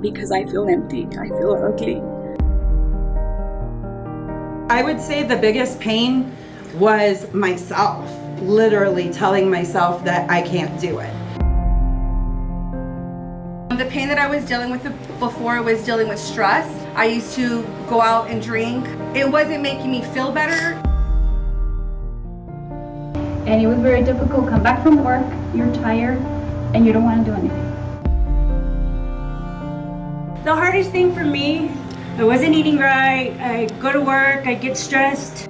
because I feel empty. I feel ugly. I would say the biggest pain was myself, literally telling myself that I can't do it. The pain that I was dealing with before was dealing with stress. I used to go out and drink. It wasn't making me feel better. And it was very difficult. Come back from work, you're tired, and you don't want to do anything. The hardest thing for me, I wasn't eating right, I go to work, I get stressed.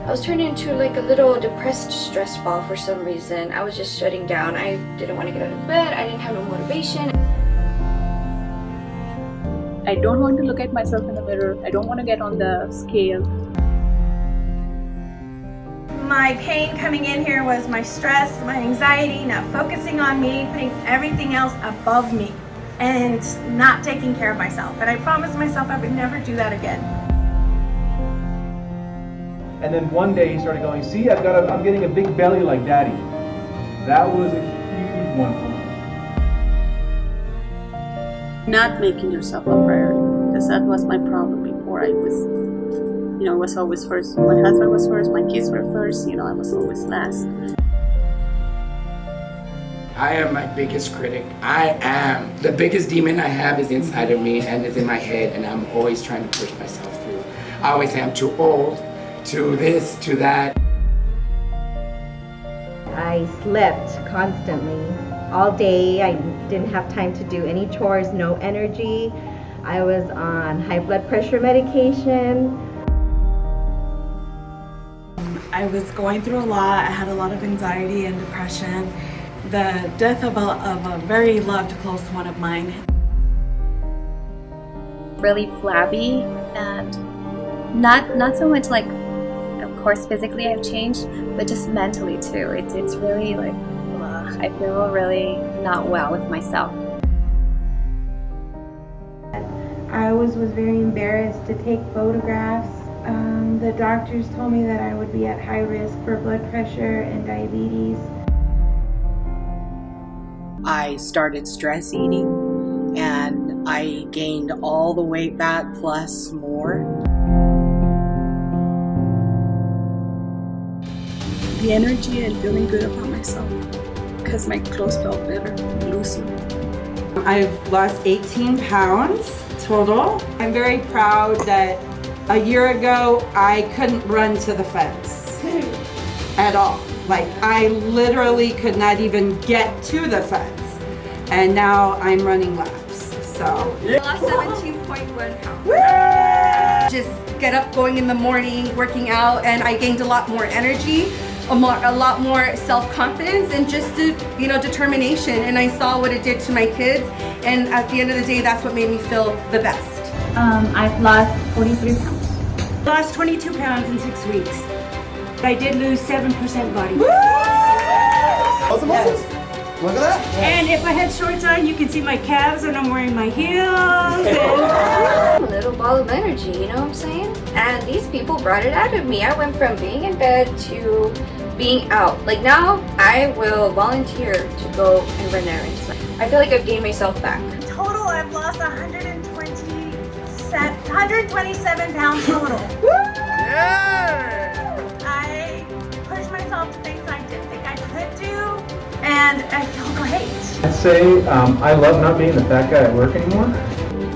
I was turning into like a little depressed stress ball for some reason. I was just shutting down. I didn't want to get out of bed. I didn't have no motivation. I don't want to look at myself in the mirror. I don't want to get on the scale. My pain coming in here was my stress, my anxiety, not focusing on me, putting everything else above me, and not taking care of myself. And I promised myself I would never do that again. And then one day he started going, see, I'm getting a big belly like daddy. That was a huge one for me. Not making yourself a priority, because that was my problem before. I was always first. My husband was first, my kids were first, I was always last. I am my biggest critic. The biggest demon I have is inside of me and is in my head, and I'm always trying to push myself through. I always say I'm too old, to this, to that. I slept constantly all day. I didn't have time to do any chores, no energy. I was on high blood pressure medication. I was going through a lot. I had a lot of anxiety and depression. The death of a very loved close one of mine. Really flabby, and not so much like, of course physically I've changed, but just mentally too. It's really like, I feel really not well with myself. I was very embarrassed to take photographs. The doctors told me that I would be at high risk for blood pressure and diabetes. I started stress eating and I gained all the weight back plus more. The energy and feeling good about myself, because my clothes felt better, looser. I've lost 18 pounds total. I'm very proud that a year ago I couldn't run to the fence at all. Like, I literally could not even get to the fence, and now I'm running laps. So I lost 17.1 pounds. Just get up, going in the morning, working out, and I gained a lot more energy, a lot more self-confidence, and just determination. And I saw what it did to my kids, and at the end of the day, that's what made me feel the best. I've lost 43 pounds. Lost 22 pounds in 6 weeks. I did lose 7% body weight. Awesome. Look at that. And if I had shorts on, you can see my calves and I'm wearing my heels. And A little ball of energy, you know what I'm saying? And these people brought it out of me. I went from being in bed to being out. Like now, I will volunteer to go and run errands. I feel like I've gained myself back. Total, I've lost 127 pounds total. I pushed myself to things I didn't think I could do, and I feel great. I'd say I love not being the fat guy at work anymore.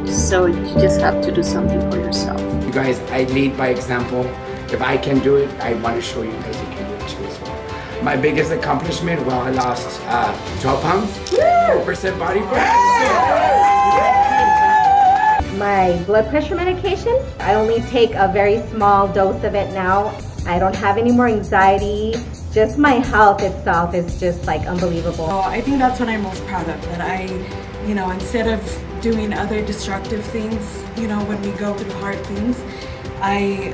So you just have to do something for yourself. You guys, I lead by example. If I can do it, I want to show you guys you can do it too as well. My biggest accomplishment, well, I lost 12 pounds, 4% body fat. My blood pressure medication, I only take a very small dose of it now. I don't have any more anxiety. Just my health itself is just like unbelievable. So I think that's what I'm most proud of, that I, instead of doing other destructive things, when we go through hard things, I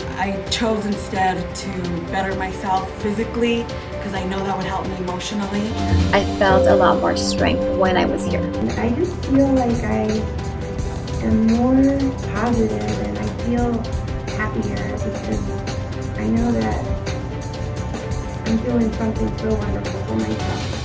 chose instead to better myself physically, because I know that would help me emotionally. I felt a lot more strength when I was here. I just feel like I am more positive and I feel happier because I know that I'm doing something so wonderful for myself.